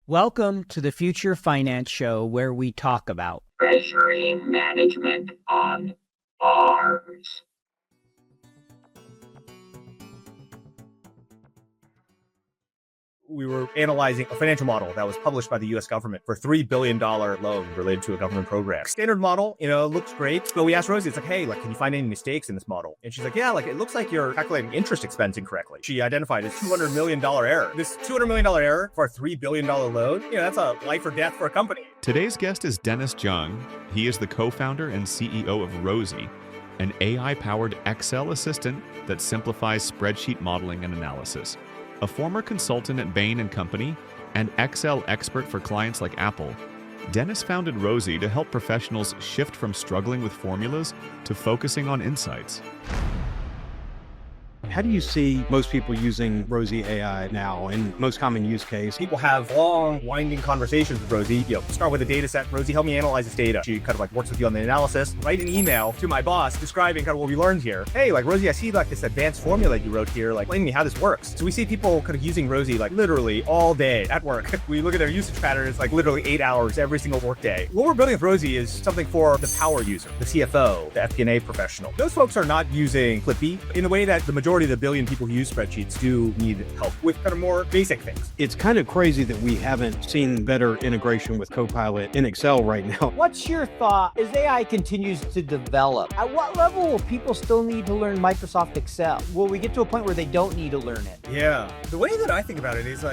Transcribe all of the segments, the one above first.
Welcome to the Future Finance Show, where we talk about treasury management on Mars. We were analyzing a financial model that was published by the US government for a $3 billion loan related to a government program. Standard model, looks great. But we asked Rosie, it's like, hey, can you find any mistakes in this model? And she's like, yeah, it looks like you're calculating interest expense incorrectly. She identified a $200 million error. This $200 million error for a $3 billion loan, that's a life or death for a company. Today's guest is Dennis Jiang. He is the co-founder and CEO of Rosie, an AI-powered Excel assistant that simplifies spreadsheet modeling and analysis. A former consultant at Bain Company and Excel expert for clients like Apple, Dennis founded Rosie to help professionals shift from struggling with formulas to focusing on insights. How do you see most people using Rosie AI now in most common use case? People have long, winding conversations with Rosie. Start with a data set. Rosie, help me analyze this data. She works with you on the analysis. Write an email to my boss describing what we learned here. Hey, Rosie, I see this advanced formula you wrote here. Explain to me how this works. So we see people using Rosie literally all day at work. We look at their usage patterns literally 8 hours every single workday. What we're building with Rosie is something for the power user, the CFO, the FP&A professional. Those folks are not using Clippy in the way that the majority of the billion people who use spreadsheets do need help with more basic things. It's kind of crazy that we haven't seen better integration with Copilot in Excel right now. What's your thought as AI continues to develop? At what level will people still need to learn Microsoft Excel? Will we get to a point where they don't need to learn it? Yeah. The way that I think about it is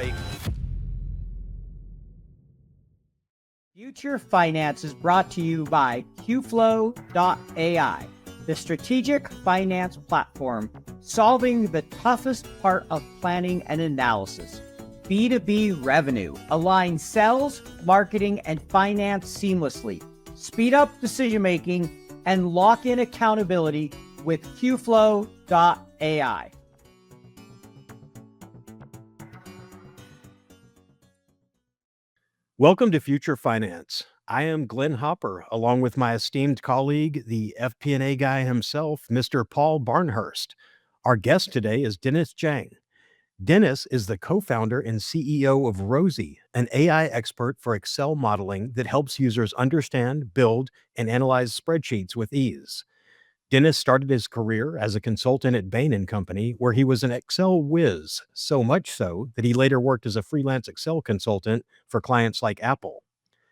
Future Finance is brought to you by QFlow.ai, the strategic finance platform solving the toughest part of planning and analysis. B2B revenue. Align sales, marketing, and finance seamlessly. Speed up decision-making and lock in accountability with QFlow.ai. Welcome to Future Finance. I am Glenn Hopper, along with my esteemed colleague, the FP&A guy himself, Mr. Paul Barnhurst. Our guest today is Dennis Jiang. Dennis is the co-founder and CEO of Rosie, an AI expert for Excel modeling that helps users understand, build, and analyze spreadsheets with ease. Dennis started his career as a consultant at Bain Company, where he was an Excel whiz, so much so that he later worked as a freelance Excel consultant for clients like Apple.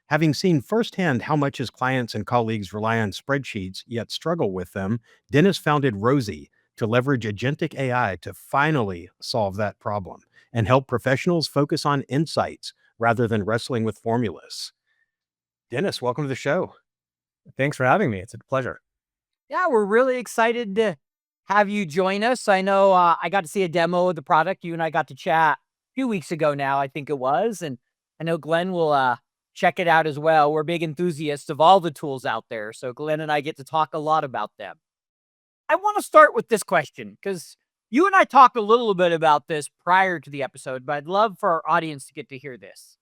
Having seen firsthand how much his clients and colleagues rely on spreadsheets yet struggle with them, Dennis founded Rosie to leverage agentic AI to finally solve that problem and help professionals focus on insights rather than wrestling with formulas. Dennis, welcome to the show. Thanks for having me. It's a pleasure. Yeah, we're really excited to have you join us. I know I got to see a demo of the product. You and I got to chat a few weeks ago now, I think it was. And I know Glenn will check it out as well. We're big enthusiasts of all the tools out there. So Glenn and I get to talk a lot about them. I want to start with this question because you and I talked a little bit about this prior to the episode, but I'd love for our audience to get to hear this.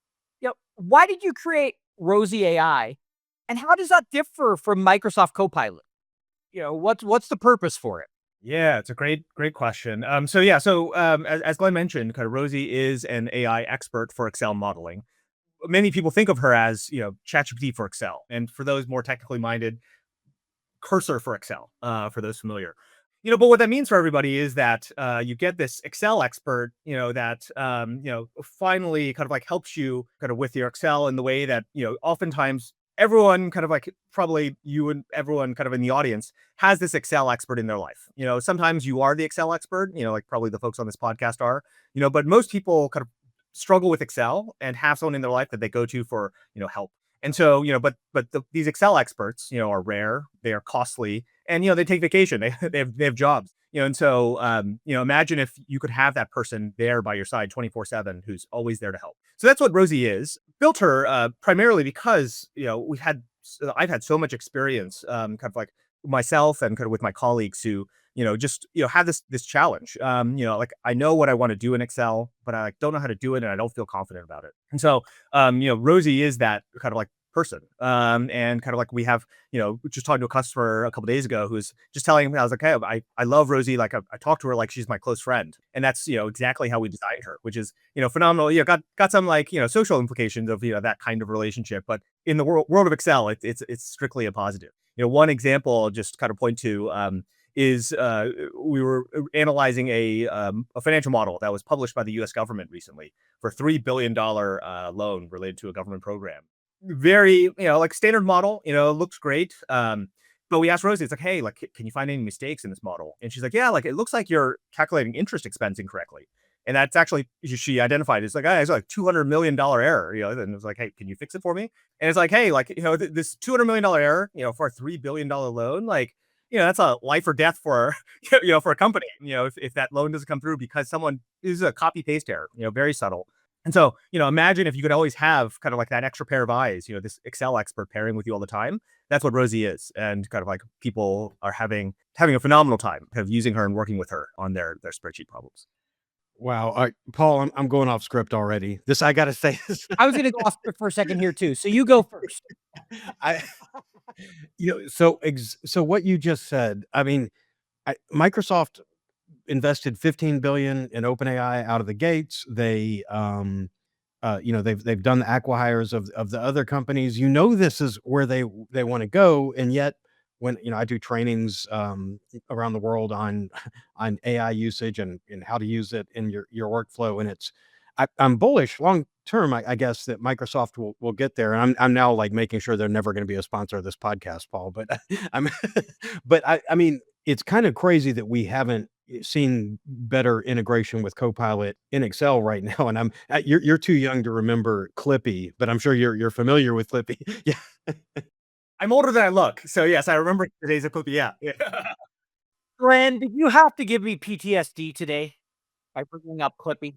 Why did you create Rosie AI, and how does that differ from Microsoft Copilot? What's the purpose for it? Yeah, it's a great question. As Glenn mentioned, Rosie is an AI expert for Excel modeling. Many people think of her as, ChatGPT for Excel. And for those more technically minded, Cursor for Excel, for those familiar. But what that means for everybody is that you get this Excel expert, that, finally helps you with your Excel in the way that, oftentimes everyone probably you and everyone in the audience has this Excel expert in their life. Sometimes you are the Excel expert, probably the folks on this podcast are, but most people struggle with Excel and have someone in their life that they go to for, help. And so, these Excel experts, are rare, they are costly, and, they take vacation, they have jobs, and so, imagine if you could have that person there by your side 24/7, who's always there to help. So that's what Rosie is. Built her primarily because, I've had so much experience, myself and with my colleagues who, have this challenge. I know what I want to do in Excel, but I don't know how to do it and I don't feel confident about it. And so, Rosie is that person. And kind of like we have, just talking to a customer a couple days ago who's just telling me, I was like, hey, I love Rosie. Like I talk to her like she's my close friend. And that's, exactly how we designed her, which is, phenomenal. Got some like, social implications of, that kind of relationship. But in the world of Excel, it's strictly a positive. One example I'll just kind of point to, is we were analyzing a financial model that was published by the U.S. government recently for $3 billion loan related to a government program. Very, like standard model, looks great. But we asked Rosie, it's like, hey, like, can you find any mistakes in this model? And she's like, yeah, like it looks like you're calculating interest expense incorrectly. And that's actually, she identified, it's like, it's like $200 million error, and it was like, hey, can you fix it for me? And it's like, hey, like, this $200 million error, for a $3 billion loan, like, that's a life or death for, for a company, if that loan doesn't come through because someone is a copy paste error, very subtle. And so, imagine if you could always have kind of like that extra pair of eyes, this Excel expert pairing with you all the time. That's what Rosie is. And kind of like people are having a phenomenal time kind of using her and working with her on their spreadsheet problems. Wow. Paul, I'm going off script already. This, I got to say this. I was going to go off for a second here too. So you go first. I, so what you just said, I mean, Microsoft invested 15 billion in OpenAI out of the gates. They, they've done the acquihires of the other companies. This is where they want to go, and yet when I do trainings around the world on AI usage and how to use it in your workflow, and I'm bullish long term. I guess that Microsoft will get there, and I'm now like making sure they're never going to be a sponsor of this podcast, Paul. But I mean, it's kind of crazy that we haven't seen better integration with Copilot in Excel right now. And you're too young to remember Clippy, but I'm sure you're familiar with Clippy. Yeah. I'm older than I look. So yes, I remember the days of Clippy. Yeah. Glenn, did you have to give me PTSD today by bringing up Clippy?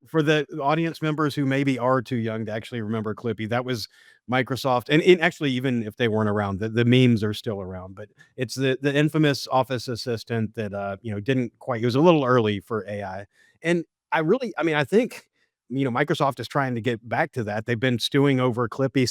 For the audience members who maybe are too young to actually remember Clippy, that was Microsoft. And actually, even if they weren't around, the memes are still around, but it's the infamous Office assistant that, didn't quite, it was a little early for AI. And I think, Microsoft is trying to get back to that. They've been stewing over Clippy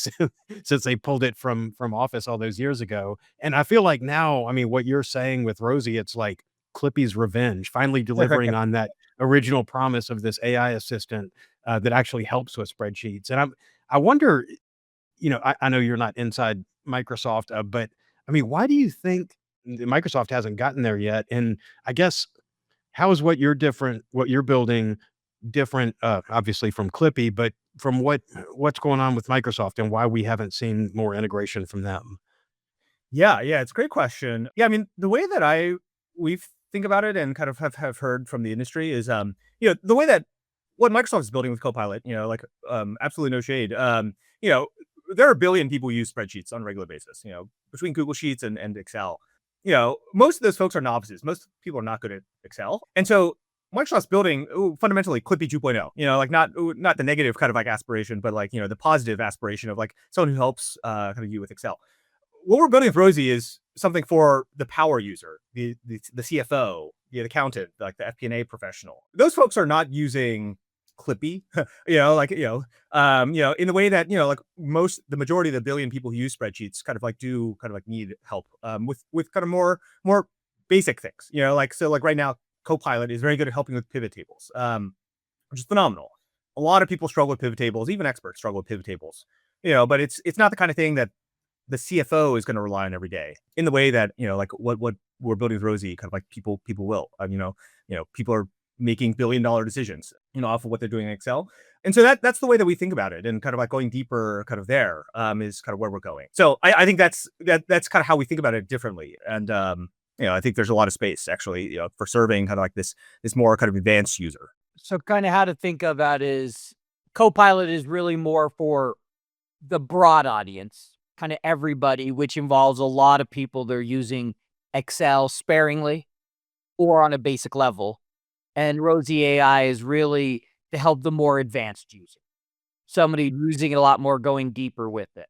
since they pulled it from Office all those years ago. And I feel like now, what you're saying with Rosie, it's like Clippy's revenge, finally delivering on that original promise of this AI assistant that actually helps with spreadsheets. And I wonder, I know you're not inside Microsoft, but why do you think Microsoft hasn't gotten there yet? And I guess, how is what you're building different, obviously from Clippy, but from what's going on with Microsoft and why we haven't seen more integration from them? Yeah, it's a great question. Yeah, the way that we think about it and kind of have heard from the industry is, the way that what Microsoft is building with Copilot, like, absolutely no shade. There are a billion people who use spreadsheets on a regular basis, between Google Sheets and Excel. Most of those folks are novices. Most people are not good at Excel. And so Microsoft's building fundamentally Clippy 2.0, like not the negative kind of like aspiration, but like, the positive aspiration of like someone who helps kind of you with Excel. What we're building with Rosie is something for the power user, the CFO, the accountant, like the FP&A professional. Those folks are not using Clippy, in the way that, like the majority of the billion people who use spreadsheets kind of like need help with kind of more basic things, so like right now, Copilot is very good at helping with pivot tables, which is phenomenal. A lot of people struggle with pivot tables, even experts struggle with pivot tables, but it's not the kind of thing that the CFO is going to rely on every day in the way that, like what we're building with Rosie, kind of like people will, people are making billion-dollar decisions, off of what they're doing in Excel. And so that's the way that we think about it, and kind of like going deeper kind of there, is kind of where we're going. So I think that's kind of how we think about it differently. And, I think there's a lot of space actually, for serving kind of like this more kind of advanced user. So kind of how to think of that is Copilot is really more for the broad audience, kind of everybody, which involves a lot of people that are using Excel sparingly or on a basic level. And Rosie AI is really to help the more advanced user, somebody using it a lot more, going deeper with it.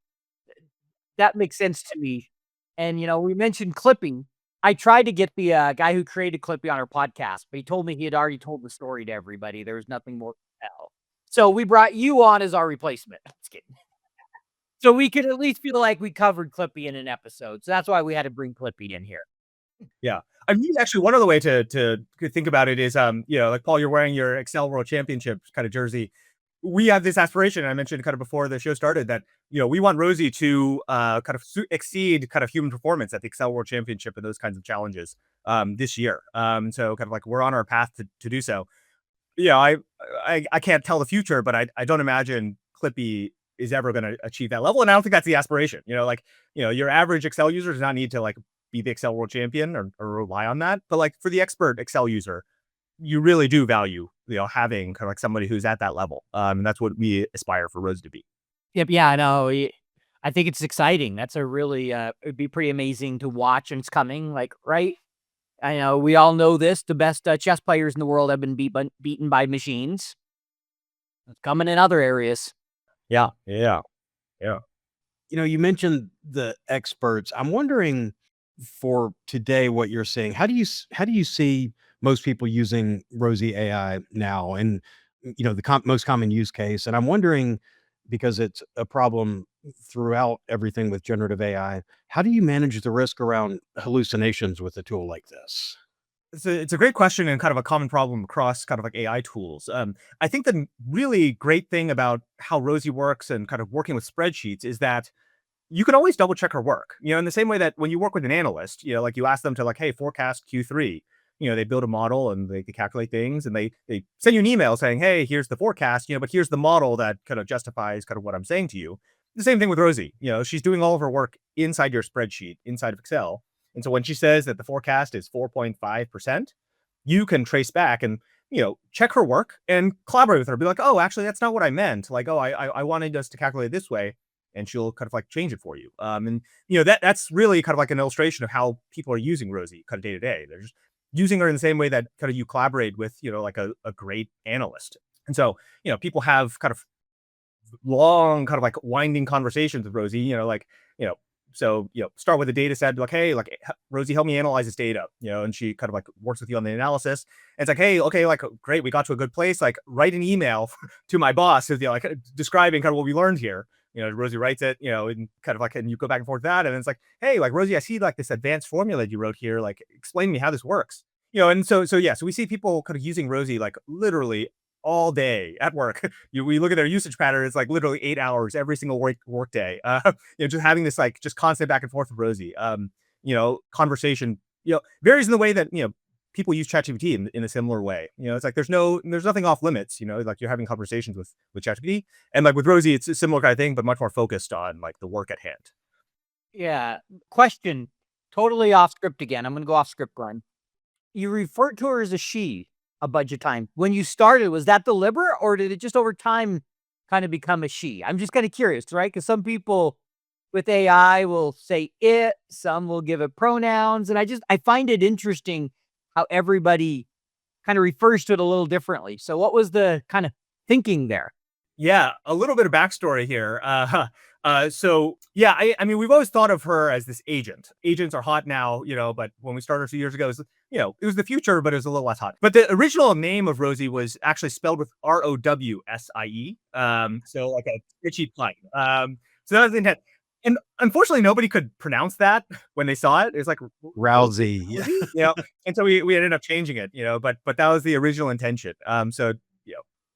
That makes sense to me. And, we mentioned Clipping. I tried to get the guy who created Clippy on our podcast, but he told me he had already told the story to everybody. There was nothing more to tell. So we brought you on as our replacement. Just kidding. So we could at least feel like we covered Clippy in an episode. So that's why we had to bring Clippy in here. Yeah. I mean, actually, one other way to think about it is, like Paul, you're wearing your Excel World Championship kind of jersey. We have this aspiration. I mentioned kind of before the show started that we want Rosie to kind of exceed kind of human performance at the Excel World Championship and those kinds of challenges this year. So kind of like we're on our path to do so. Yeah, I can't tell the future, but I don't imagine Clippy is ever going to achieve that level, and I don't think that's the aspiration. Your average Excel user does not need to like be the Excel world champion or rely on that. But like for the expert Excel user, you really do value having kind of like somebody who's at that level, and that's what we aspire for Rose to be. Yep. Yeah, I know. I think it's exciting. That's a really, it'd be pretty amazing to watch, and it's coming. Like, right? I know we all know this. The best chess players in the world have been beaten by machines. It's coming in other areas. Yeah. You mentioned the experts. I'm wondering for today what you're seeing. How do you see most people using Rosie AI now? And the most common use case. And I'm wondering, because it's a problem throughout everything with generative AI, how do you manage the risk around hallucinations with a tool like this? It's a great question and kind of a common problem across kind of like AI tools. I think the really great thing about how Rosie works and kind of working with spreadsheets is that you can always double check her work, in the same way that when you work with an analyst, like you ask them to like, hey, forecast Q3, they build a model and they calculate things and they send you an email saying, hey, here's the forecast, but here's the model that kind of justifies kind of what I'm saying to you. The same thing with Rosie, she's doing all of her work inside your spreadsheet, inside of Excel. And so when she says that the forecast is 4.5%, you can trace back and, check her work and collaborate with her. Be like, oh, actually, that's not what I meant. Like, oh, I wanted us to calculate it this way. And she'll kind of like change it for you. And that's really kind of like an illustration of how people are using Rosie kind of day to day. They're just using her in the same way that kind of you collaborate with, like a great analyst. And so, people have kind of long kind of like winding conversations with Rosie, so, start with a data set, like, hey, like Rosie, help me analyze this data, and she kind of like works with you on the analysis. And it's like, hey, okay, like, great, we got to a good place. Like, write an email to my boss, like describing kind of what we learned here. Rosie writes it, and kind of like, and you go back and forth with that. And it's like, hey, like, Rosie, I see like this advanced formula you wrote here. Like, explain to me how this works. And so we see people kind of using Rosie like literally all day at work. We look at their usage pattern, it's like literally 8 hours every single work day. Just having this like just constant back and forth with Rosie. Conversation, varies in the way that, people use ChatGPT in a similar way. It's like there's nothing off limits, like you're having conversations with ChatGPT. And like with Rosie, it's a similar kind of thing, but much more focused on like the work at hand. Yeah. Question, totally off script again. I'm going to go off script, Glenn. You referred to her as a she a bunch of time. When you started, was that deliberate or did it just over time kind of become a she? I'm just kind of curious, right? Because some people with AI will say it, some will give it pronouns. And I find it interesting how everybody kind of refers to it a little differently. So what was the kind of thinking there? Yeah, a little bit of backstory here. So yeah, I mean, we've always thought of her as this agent. Agents are hot now, but when we started a few years ago, it was the future, but it was a little less hot. But the original name of Rosie was actually spelled with Rowsie. So like a spreadsheet plug. So that was the intent. And unfortunately, nobody could pronounce that when they saw it. It was like Rousey. And so we ended up changing it, but that was the original intention. So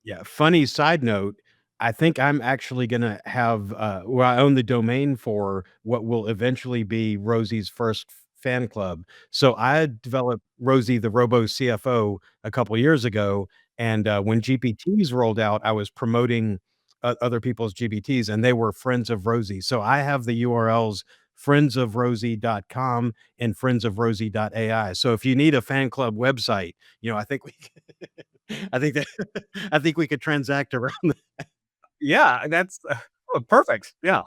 Yeah. Funny side note. I think I'm actually going to have, I own the domain for what will eventually be Rosie's first fan club. So I developed Rosie, the Robo CFO, a couple years ago. And when GPTs rolled out, I was promoting other people's GPTs and they were friends of Rosie. So I have the URLs friendsofrosie.com and friendsofrosie.ai. So if you need a fan club website, I think I think we could transact around that. yeah, that's perfect. Yeah.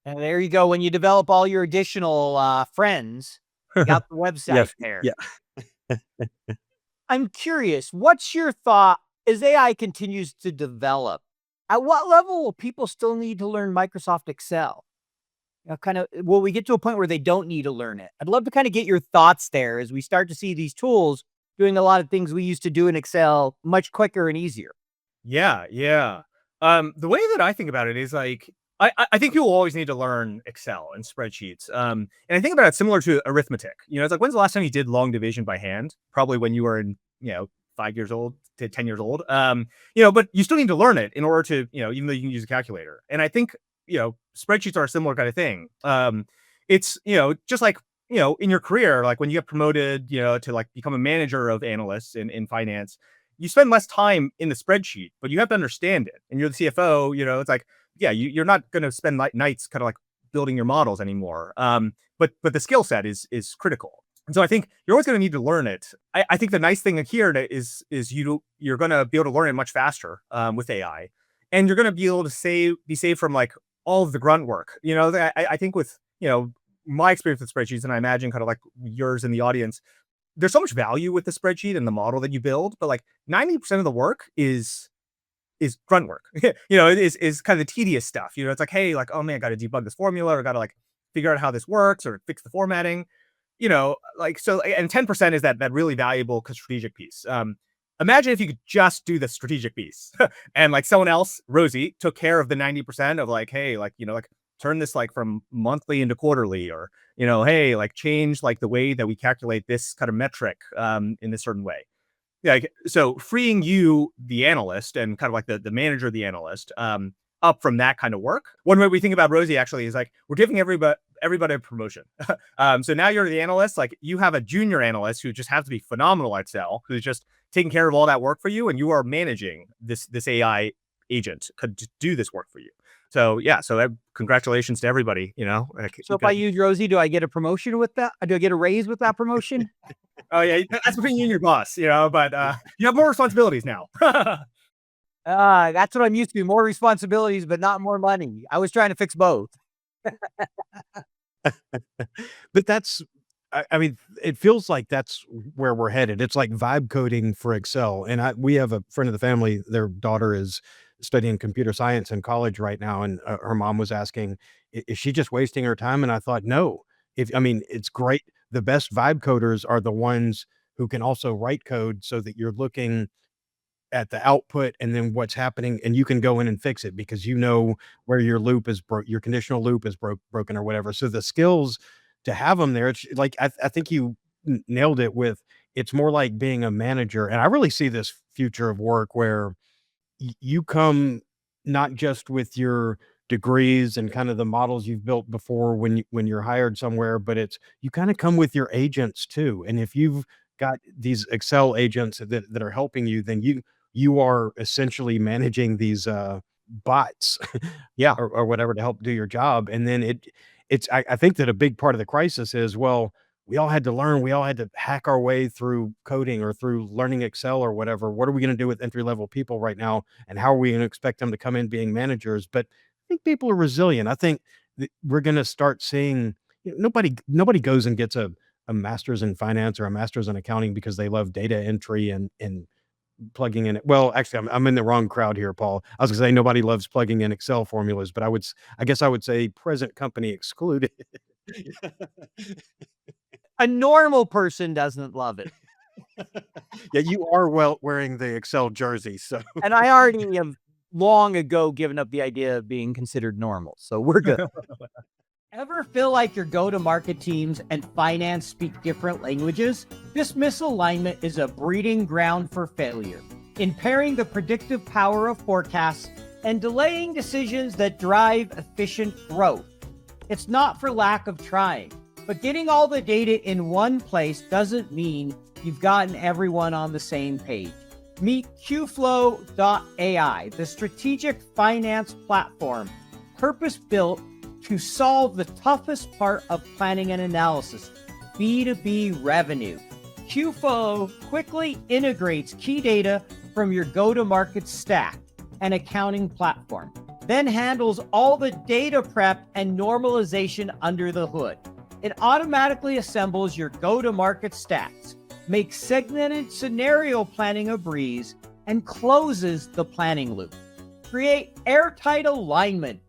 And there you go. When you develop all your additional friends, you got the website Yes. there. Yeah. I'm curious, what's your thought as AI continues to develop? At what level will people still need to learn Microsoft Excel? Kind of, will we get to a point where they don't need to learn it? I'd love to kind of get your thoughts there as we start to see these tools doing a lot of things we used to do in Excel much quicker and easier. Yeah. The way that I think about it is like, I think people always need to learn Excel and spreadsheets. And I think about it similar to arithmetic. It's like, when's the last time you did long division by hand? Probably when you were in, 5 years old to 10 years old. But you still need to learn it in order to, even though you can use a calculator. And I think, spreadsheets are a similar kind of thing. It's, just like, in your career, like when you get promoted, to like become a manager of analysts in finance, you spend less time in the spreadsheet, but you have to understand it. And you're the CFO, it's like, yeah, you're not going to spend nights kind of like building your models anymore. But the skill set is critical. And so I think you're always going to need to learn it. I think the nice thing here is you're going to be able to learn it much faster with AI, and you're going to be able to be saved from like all of the grunt work. I think with my experience with spreadsheets, and I imagine kind of like yours in the audience, there's so much value with the spreadsheet and the model that you build, but like 90% of the work is grunt work. It is kind of the tedious stuff. It's like, hey, like, oh man, I got to debug this formula, or got to like figure out how this works, or fix the formatting. Like, so, and 10% is that really valuable strategic piece. Imagine if you could just do the strategic piece, and like someone else, Rosie, took care of the 90% of like, hey, like, like turn this like from monthly into quarterly, or hey, like change like the way that we calculate this kind of metric in this certain way. Yeah, so freeing you, the analyst, and kind of like the manager of the analyst, up from that kind of work. One way we think about Rosie actually is like, we're giving everybody a promotion. So now you're the analyst, like you have a junior analyst who just has to be phenomenal at Excel, who's just taking care of all that work for you, and you are managing this AI agent to do this work for you. So yeah, congratulations to everybody. So if I use Rosie, do I get a promotion with that? Do I get a raise with that promotion? Oh yeah, that's between you and your boss, but you have more responsibilities now. That's what I'm used to. More responsibilities, but not more money. I was trying to fix both. But I mean, it feels like that's where we're headed. It's like vibe coding for Excel. And we have a friend of the family, their daughter is studying computer science in college right now. And her mom was asking, is she just wasting her time? And I thought, no, it's great. The best vibe coders are the ones who can also write code so that you're looking at the output and then what's happening, and you can go in and fix it because where your loop is your conditional loop is broken or whatever. So the skills to have them there, it's like I think you nailed it with, it's more like being a manager. And I really see this future of work where you come not just with your degrees and kind of the models you've built before when you're hired somewhere, but you kind of come with your agents too. And if you've got these Excel agents that are helping you, then you are essentially managing these bots, Yeah. or whatever to help do your job. And then I think that a big part of the crisis is, well, we all had to hack our way through coding or through learning Excel or whatever. What are we going to do with entry level people right now? And how are we going to expect them to come in being managers? But I think people are resilient. I think that we're going to start seeing, nobody goes and gets a master's in finance or a master's in accounting because they love data entry and plugging in. Well, actually, I'm in the wrong crowd here, Paul. I was gonna say nobody loves plugging in Excel formulas, but I guess I would say present company excluded. A normal person doesn't love it. Yeah, you are wearing the Excel jersey, so. And I already have long ago given up the idea of being considered normal. So we're good. Ever feel like your go-to-market teams and finance speak different languages? This misalignment is a breeding ground for failure, impairing the predictive power of forecasts and delaying decisions that drive efficient growth. It's not for lack of trying, but getting all the data in one place doesn't mean you've gotten everyone on the same page. Meet QFlow.ai, the strategic finance platform purpose-built to solve the toughest part of planning and analysis, B2B revenue. QFlow quickly integrates key data from your go-to-market stack and accounting platform, then handles all the data prep and normalization under the hood. It automatically assembles your go-to-market stacks, makes segmented scenario planning a breeze, and closes the planning loop. Create airtight alignment,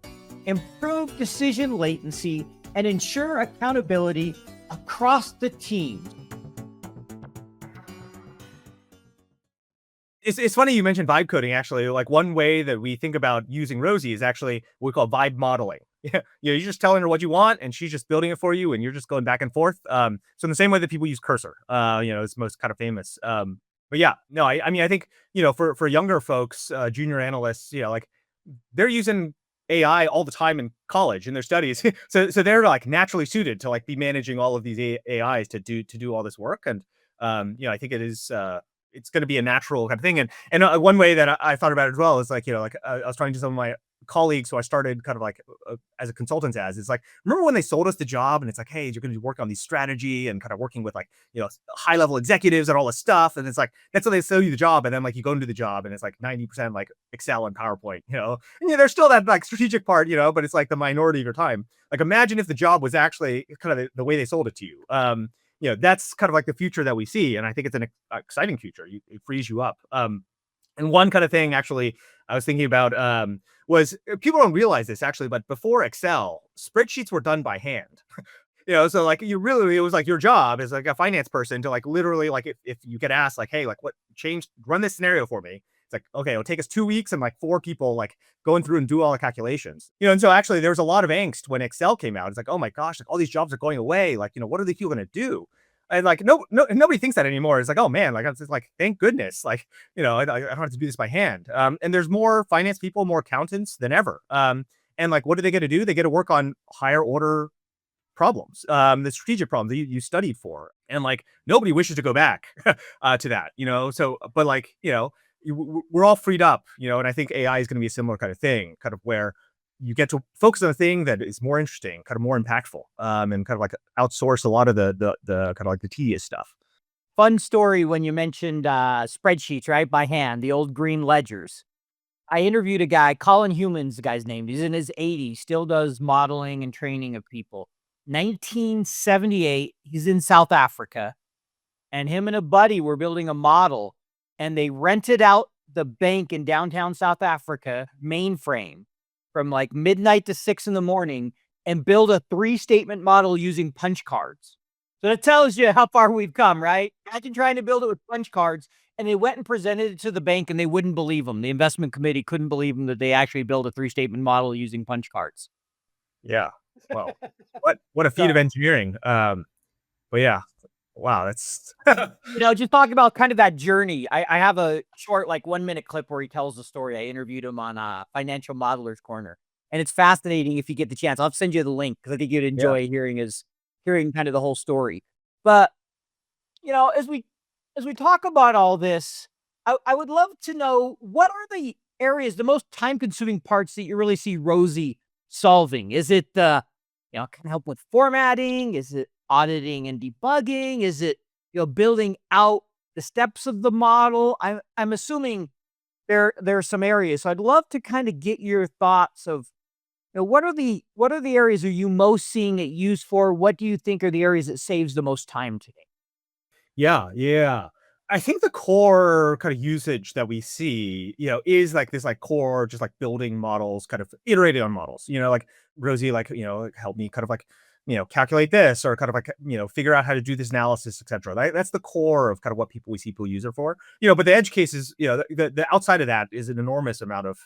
improve decision latency, and ensure accountability across the team. It's funny you mentioned vibe coding. Actually, like one way that we think about using Rosie is actually what we call vibe modeling. Yeah, you're just telling her what you want, and she's just building it for you, and you're just going back and forth. So in the same way that people use Cursor, it's most kind of famous. But yeah, no, I mean, I think for younger folks, junior analysts, like they're using AI all the time in college in their studies, so they're like naturally suited to like be managing all of these AIs to do all this work, and I think it is. It's going to be a natural kind of thing. And one way that I thought about it as well is like, I was talking to some of my colleagues who I started kind of like as a consultant it's like, remember when they sold us the job and it's like, hey, you're going to work on these strategy and kind of working with like, high level executives and all this stuff. And it's like, that's how they sell you the job. And then like you go into the job and it's like 90% like Excel and PowerPoint, and there's still that like strategic part, but it's like the minority of your time. Like imagine if the job was actually kind of the way they sold it to you. That's kind of like the future that we see. And I think it's an exciting future. It frees you up. And one kind of thing actually I was thinking about was people don't realize this actually, but before Excel, spreadsheets were done by hand. So like it was like your job as like a finance person to like literally like if you get asked like, hey, like run this scenario for me. It's like, okay, it'll take us 2 weeks and like 4 people like going through and do all the calculations. And so actually there was a lot of angst when Excel came out. It's like, oh my gosh, like all these jobs are going away. Like, what are the people going to do? And like, nobody thinks that anymore. It's like, oh man, like, it's like, thank goodness. Like, I don't have to do this by hand. And there's more finance people, more accountants than ever. And like, what are they going to do? They get to work on higher order problems, the strategic problems that you studied for. And like, nobody wishes to go back to that, so, but like, we're all freed up, and I think AI is going to be a similar kind of thing, kind of where you get to focus on a thing that is more interesting, kind of more impactful, and kind of like outsource a lot of the kind of like the tedious stuff. Fun story when you mentioned spreadsheets, right? By hand, the old green ledgers. I interviewed a guy, Colin Human's the guy's name. He's in his 80s, still does modeling and training of people. 1978, he's in South Africa, and him and a buddy were building a model, and they rented out the bank in downtown South Africa mainframe from like midnight to 6 in the morning and build a 3-statement model using punch cards. So that tells you how far we've come, right? Imagine trying to build it with punch cards, and they went and presented it to the bank and they wouldn't believe them. The investment committee couldn't believe them that they actually built a 3-statement model using punch cards. Yeah. Well, what a feat of engineering. But yeah, wow, that's just talking about kind of that journey. I have a short, like 1-minute clip where he tells the story. I interviewed him on Financial Modelers Corner, and it's fascinating if you get the chance. I'll send you the link because I think you'd enjoy hearing kind of the whole story. But as we talk about all this, I would love to know, what are the areas, the most time-consuming parts that you really see Rosie solving? Is it can help with formatting? Is it auditing and debugging? Is it building out the steps of the model? I'm assuming there are some areas. So I'd love to kind of get your thoughts of what are the areas are you most seeing it used for? What do you think are the areas that saves the most time today? Yeah. I think the core kind of usage that we see, is like this like core, just like building models, kind of iterating on models, like Rosie, like, help me kind of like, calculate this, or kind of like, figure out how to do this analysis, etc. That's the core of kind of what we see people use it for, but the edge cases, the outside of that is an enormous amount of,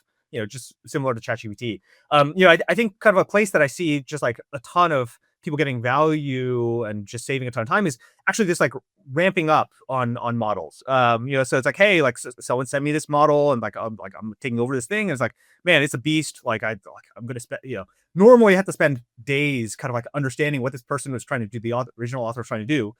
just similar to ChatGPT. I think kind of a place that I see just like a ton of people getting value and just saving a ton of time is actually this like ramping up on models. So it's like, hey, like someone sent me this model and like I'm taking over this thing. And it's like, man, it's a beast. Like I'm going to spend, normally I have to spend days kind of like understanding what this person was trying to do, the original author was trying to do.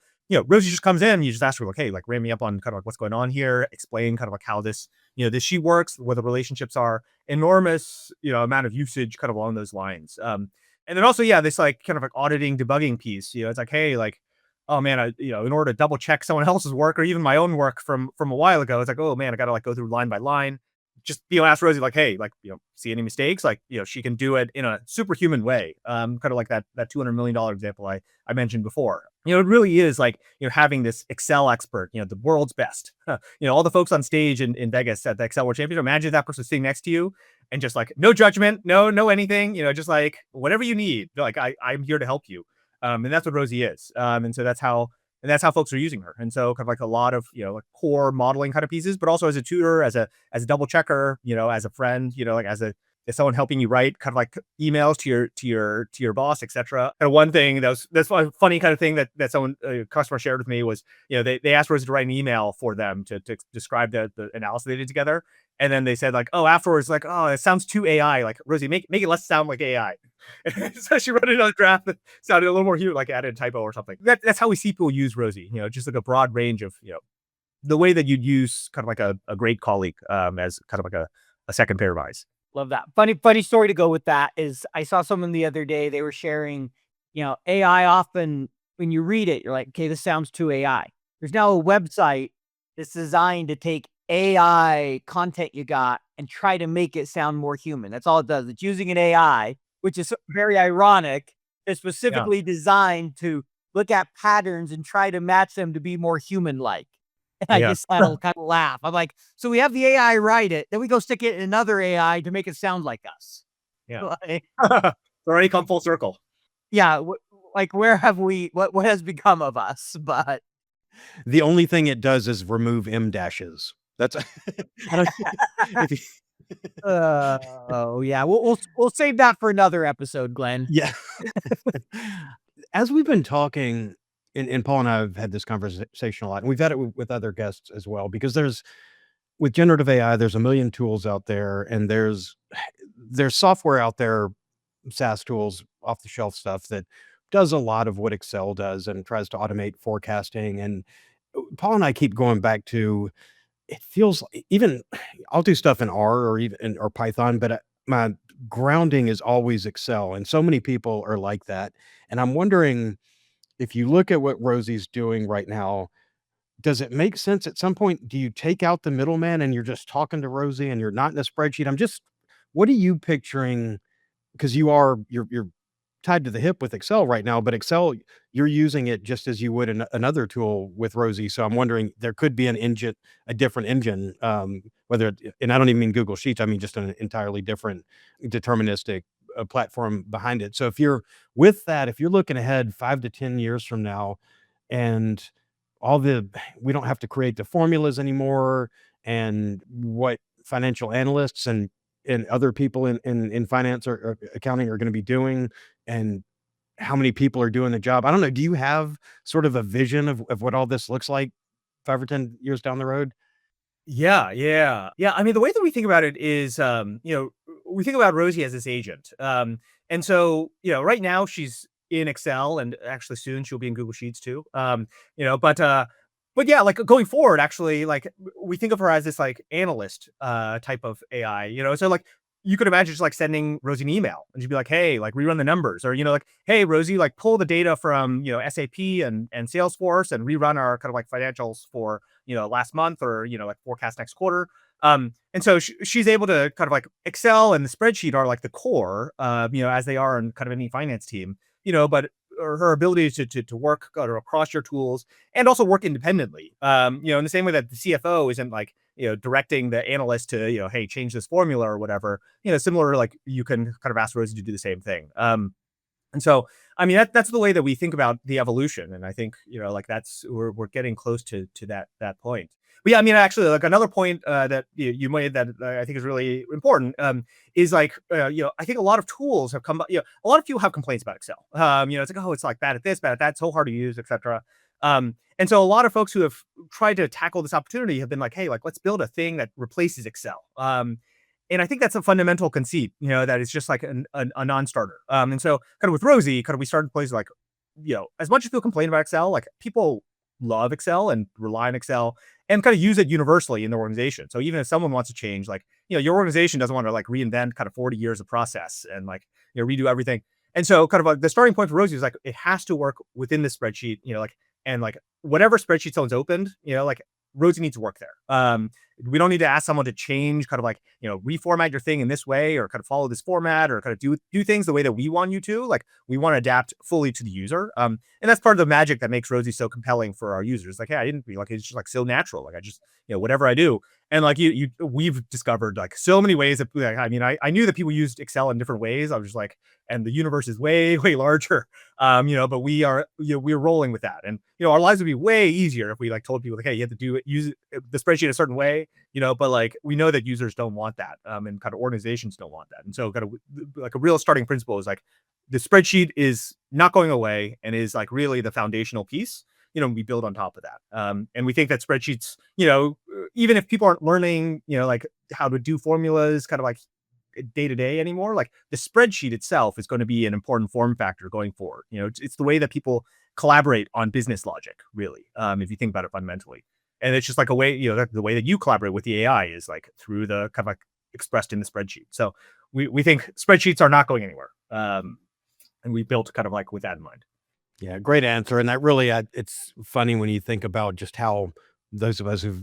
Rosie just comes in, you just ask her like, hey, like ramp me up on kind of like what's going on here, explain kind of like how this, this sheet works, what the relationships are, enormous, amount of usage kind of along those lines. And then also, this like kind of like auditing, debugging piece, it's like, hey, like, oh man, in order to double check someone else's work or even my own work from a while ago, it's like, oh man, I got to like go through line by line. Just, ask Rosie like, hey, like, see any mistakes? Like, she can do it in a superhuman way. Kind of like that $200 million example I mentioned before. It really is like, having this Excel expert, the world's best, all the folks on stage in Vegas at the Excel World Championship. Imagine that person sitting next to you and just like, no judgment, no anything, just like whatever you need. Like, I'm here to help you. And that's what Rosie is. And so that's how, And that's how folks are using her. And so kind of like a lot of, like core modeling kind of pieces, but also as a tutor, as a double checker, as a friend, like as someone helping you write kind of like emails to your boss, etc. And one thing that's a funny kind of thing that someone, a customer shared with me was, they asked Rosie to write an email for them to describe the analysis they did together. And then they said like, oh, afterwards, like, oh, it sounds too AI. Like, Rosie, make it less sound like AI. And so she wrote another draft that sounded a little more human, like added a typo or something. That's how we see people use Rosie, just like a broad range of, the way that you'd use kind of like a great colleague as kind of like a second pair of eyes. Love that. Funny story to go with that is I saw someone the other day, they were sharing, AI often when you read it, you're like, okay, this sounds too AI. There's now a website that's designed to take AI content you got and try to make it sound more human. That's all it does. It's using an AI, which is very ironic. It's specifically designed to look at patterns and try to match them to be more human-like. And I just had a kind of laugh. I'm like, so we have the AI write it, then we go stick it in another AI to make it sound like us. Yeah. It's already come full circle. Yeah. Like, where have we, what has become of us? But The only thing it does is remove M dashes. That's I don't if you- oh yeah, we'll save that for another episode, Glenn. yeah. As we've been talking, and Paul and I have had this conversation a lot, and we've had it with other guests as well, because with generative AI, there's a million tools out there, and there's software out there, SaaS tools, off the shelf stuff that does a lot of what Excel does and tries to automate forecasting. And Paul and I keep going back to, it feels even I'll do stuff in R or even or Python, but my grounding is always Excel, and so many people are like that. And I'm wondering, if you look at what Rosie's doing right now, does it make sense at some point? Do you take out the middleman and you're just talking to Rosie and you're not in a spreadsheet? What are you picturing? Because you're tied to the hip with Excel right now, but Excel, you're using it just as you would another tool with Rosie. So I'm wondering, there could be a different engine, and I don't even mean Google Sheets. I mean, just an entirely different deterministic platform behind it. So if you're looking ahead 5 to 10 years from now, and we don't have to create the formulas anymore, and what financial analysts and other people in finance or accounting are going to be doing, and how many people are doing the job. I don't know. Do you have sort of a vision of what all this looks like 5 or 10 years down the road? Yeah. I mean, the way that we think about it is, we think about Rosie as this agent. And so, right now she's in Excel, and actually soon she'll be in Google Sheets too. But yeah, like going forward, actually, like we think of her as this like analyst type of AI, so like you could imagine just like sending Rosie an email and she'd be like, hey, like rerun the numbers, or, like, hey, Rosie, like pull the data from, SAP and Salesforce and rerun our kind of like financials for, last month, or, like forecast next quarter. And so she's able to kind of like Excel and the spreadsheet are like the core, as they are in kind of any finance team, but her ability to work across your tools and also work independently, in the same way that the CFO isn't like, directing the analyst to, hey, change this formula or whatever, similar, like you can kind of ask Rosie to do the same thing. And so, I mean, that's the way that we think about the evolution. And I think, like we're getting close to that point. But yeah, I mean, actually, like another point that you made that I think is really important is like, I think a lot of tools have come, a lot of people have complaints about Excel. It's like, oh, it's like bad at this, bad at that, so hard to use, etc. And so a lot of folks who have tried to tackle this opportunity have been like, hey, like let's build a thing that replaces Excel. And I think that's a fundamental conceit, that it's just like a non-starter. And so kind of with Rosie, kind of we started places like, as much as people complain about Excel, like people love Excel and rely on Excel and kind of use it universally in their organization. So even if someone wants to change, like, your organization doesn't want to like reinvent kind of 40 years of process and like, redo everything. And so kind of like the starting point for Rosie is like, it has to work within the spreadsheet, like, and like whatever spreadsheet someone's opened, like Rosie needs to work there. We don't need to ask someone to change kind of like, reformat your thing in this way, or kind of follow this format, or kind of do things the way that we want you to. Like we want to adapt fully to the user. And that's part of the magic that makes Rosie so compelling for our users. Like, hey, I didn't be like, it's just like so natural. Like I just, whatever I do. And like we've discovered like so many ways that, like, I mean, I knew that people used Excel in different ways. I was just like, and the universe is way, way larger. But we're rolling with that. And, our lives would be way easier if we like told people like, hey, you have to use the spreadsheet a certain way, but like, we know that users don't want that. And kind of organizations don't want that. And so kind of like a real starting principle is like, the spreadsheet is not going away and is like really the foundational piece. We build on top of that. And we think that spreadsheets, even if people aren't learning, like how to do formulas kind of like day to day anymore, like the spreadsheet itself is going to be an important form factor going forward. It's the way that people collaborate on business logic, really, if you think about it fundamentally. And it's just like a way, the way that you collaborate with the AI is like through the kind of like expressed in the spreadsheet. So we think spreadsheets are not going anywhere. And we built kind of like with that in mind. Yeah, great answer. And that really, it's funny when you think about just how those of us who've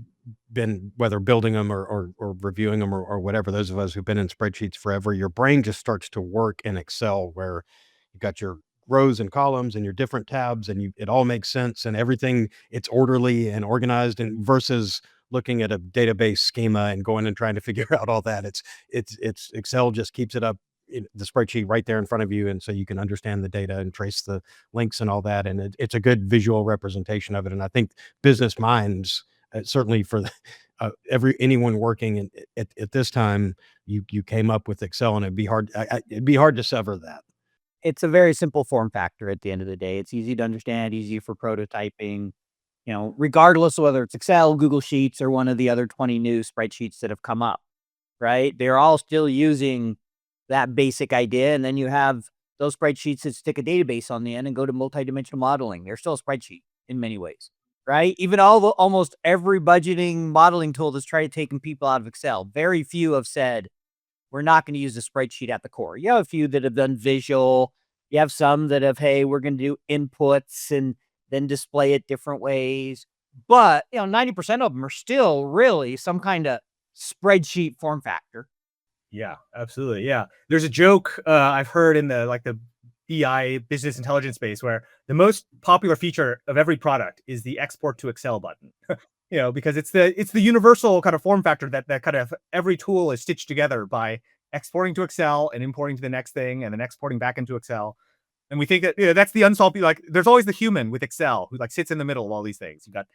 been, whether building them or reviewing them or whatever, those of us who've been in spreadsheets forever, your brain just starts to work in Excel where you've got your rows and columns and your different tabs and it all makes sense and everything, it's orderly and organized, and versus looking at a database schema and going and trying to figure out all that. It's Excel just keeps it up, the spreadsheet right there in front of you, and so you can understand the data and trace the links and all that, and it's a good visual representation of it. And I think business minds, certainly for anyone working at this time, you came up with Excel, and it'd be hard to sever that. It's a very simple form factor at the end of the day. It's easy to understand, easy for prototyping, regardless of whether it's Excel, Google Sheets, or one of the other 20 new spreadsheets that have come up, right? They're all still using that basic idea. And then you have those spreadsheets that stick a database on the end and go to multidimensional modeling. They're still a spreadsheet in many ways, right? Even almost every budgeting modeling tool that's tried taking people out of Excel, very few have said, we're not going to use a spreadsheet at the core. You have a few that have done visual. You have some that have, hey, we're going to do inputs and then display it different ways. But, 90% of them are still really some kind of spreadsheet form factor. Yeah, absolutely. Yeah. There's a joke I've heard in the BI business intelligence space where the most popular feature of every product is the export to Excel button. Because it's the universal kind of form factor that kind of every tool is stitched together by exporting to Excel and importing to the next thing and then exporting back into Excel. And we think that that's the unsolved, like there's always the human with Excel who like sits in the middle of all these things. You've got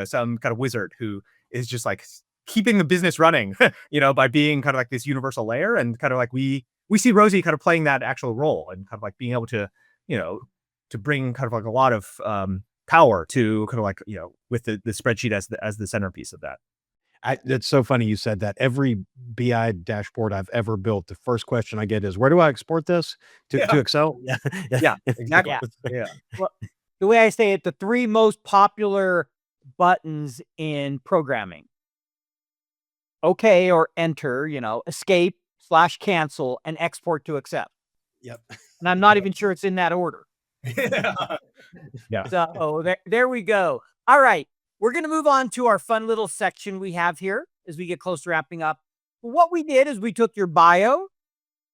some kind of wizard who is just like keeping the business running, by being kind of like this universal layer. And kind of like we see Rosie kind of playing that actual role and kind of like being able to, to bring kind of like a lot of power to kind of like, with the spreadsheet as the centerpiece of that. It's so funny you said that. Every BI dashboard I've ever built, the first question I get is, where do I export this to Excel? Yeah. Yeah, exactly. Yeah. Well, the way I say it, the three most popular buttons in programming: OK or enter, escape / cancel, and export to Excel. Yep. And I'm not even sure it's in that order. Yeah. So there we go. All right. We're going to move on to our fun little section we have here as we get close to wrapping up. What we did is we took your bio,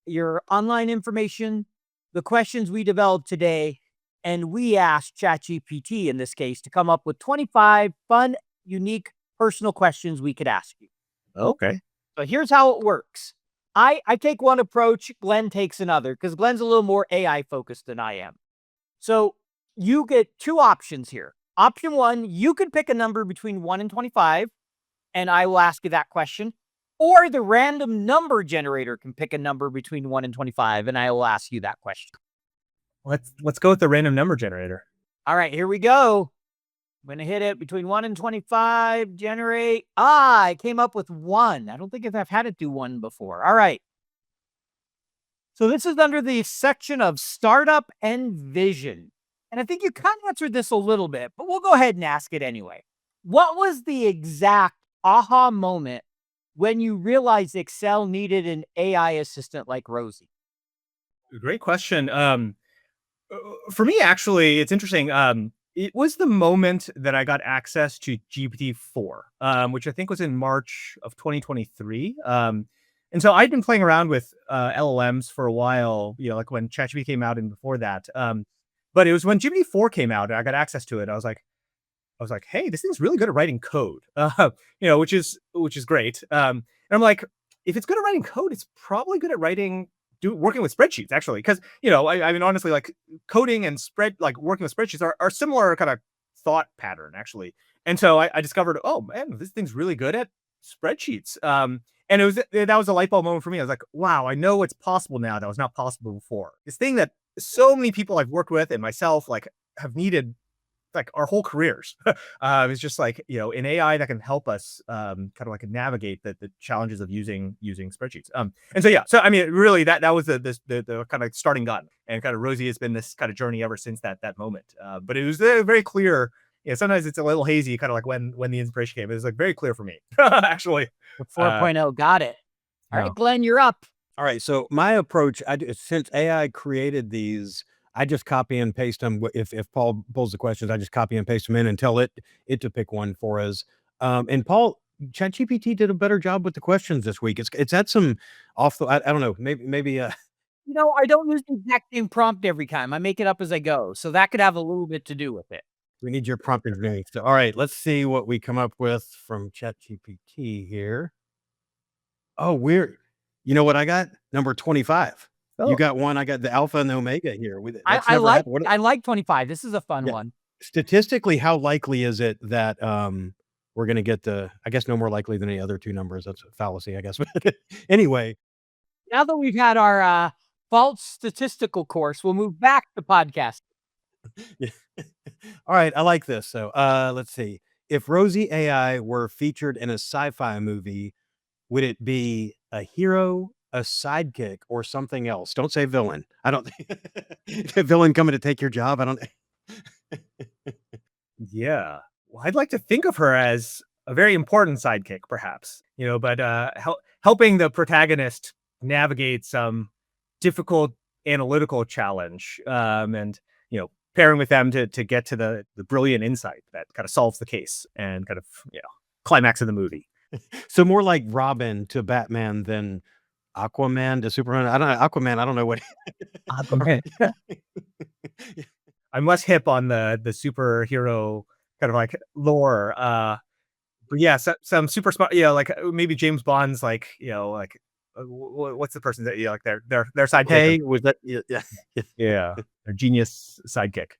your online information, the questions we developed today, and we asked ChatGPT, in this case, to come up with 25 fun, unique, personal questions we could ask you. Okay. So here's how it works. I take one approach, Glenn takes another, because Glenn's a little more AI focused than I am. So you get two options here. Option one, you can pick a number between 1 and 25, and I will ask you that question. Or the random number generator can pick a number between 1 and 25, and I will ask you that question. Let's go with the random number generator. All right, here we go. I'm going to hit it between 1 and 25, generate. I came up with 1. I don't think I've had it do 1 before. All right. So this is under the section of startup and vision. And I think you kind of answered this a little bit, but we'll go ahead and ask it anyway. What was the exact aha moment when you realized Excel needed an AI assistant like Rosie? Great question. For me, actually, it's interesting. It was the moment that I got access to GPT-4, which I think was in March of 2023. And so I'd been playing around with LLMs for a while, like when ChatGPT came out and before that. But it was when GPT-4 came out and I got access to it. I was like, was like, hey, this thing's really good at writing code, which is great. And I'm like, if it's good at writing code, it's probably good at working with spreadsheets, actually, because I mean, honestly, like coding and working with spreadsheets are similar kind of thought pattern, actually. And so I discovered, oh man, this thing's really good at spreadsheets. And that was a light bulb moment for me. I was like, wow, I know it's possible now that was not possible before. This thing that so many people I've worked with and myself like have needed like our whole careers. It's just like, an AI that can help us kind of like navigate the challenges of using spreadsheets. And so I mean, really that was the kind of starting gun, and kind of Rosie has been this kind of journey ever since that moment. But it was very clear. Sometimes it's a little hazy, kind of like when the inspiration came. It was like very clear for me, actually. 4.0, got it. All right, Yeah. Glenn, you're up. All right. So my approach, since AI created these, I just copy and paste them. If Paul pulls the questions, I just copy and paste them in and tell it to pick one for us. And Paul, ChatGPT did a better job with the questions this week. It's had some I don't know, maybe I don't use the exact same prompt every time. I make it up as I go. So that could have a little bit to do with it. we need your prompt engineering. So, all right, let's see what we come up with from ChatGPT here. Oh, you know what I got? Number 25. Oh. You got one. I got the alpha and the omega here. I like 25. This is a fun one. Statistically, how likely is it that we're going to get I guess no more likely than any other two numbers. That's a fallacy, I guess. But anyway. Now that we've had our false statistical course, we'll move back to podcast. Yeah. All right. I like this. So let's see. If Rosie AI were featured in a sci-fi movie, would it be a hero, a sidekick, or something else? Don't say villain. I don't think villain coming to take your job. I don't. Yeah. Well, I'd like to think of her as a very important sidekick, perhaps, but helping the protagonist navigate some difficult analytical challenge, and, pairing with them to get to the brilliant insight that kind of solves the case and kind of, climax of the movie. So more like Robin to Batman than Aquaman to Superman. Aquaman. I don't know what. Aquaman. I'm less hip on the superhero kind of like lore. But yeah, some super smart. Like maybe James Bond's like what's the person that like their sidekick? Hey, was that? Yeah, their genius sidekick.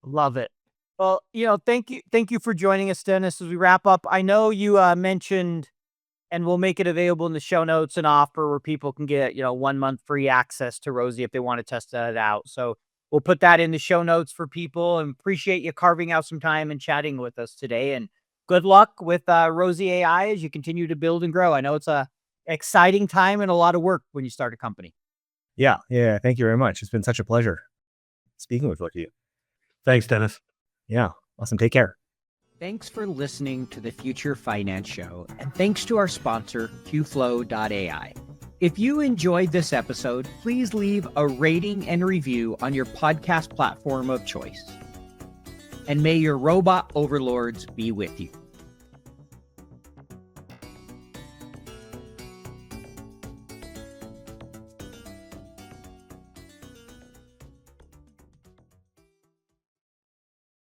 Love it. Well, thank you for joining us, Dennis. As we wrap up, I know you mentioned, and we'll make it available in the show notes, an offer where people can get 1 month free access to Rosie if they want to test that out. So we'll put that in the show notes for people, and appreciate you carving out some time and chatting with us today. And good luck with Rosie AI as you continue to build and grow. I know it's a exciting time and a lot of work when you start a company. Yeah. Thank you very much. It's been such a pleasure speaking with you. Thanks, Dennis. Yeah. Awesome. Take care. Thanks for listening to the Future Finance Show, and thanks to our sponsor, QFlow.ai. If you enjoyed this episode, please leave a rating and review on your podcast platform of choice. And may your robot overlords be with you.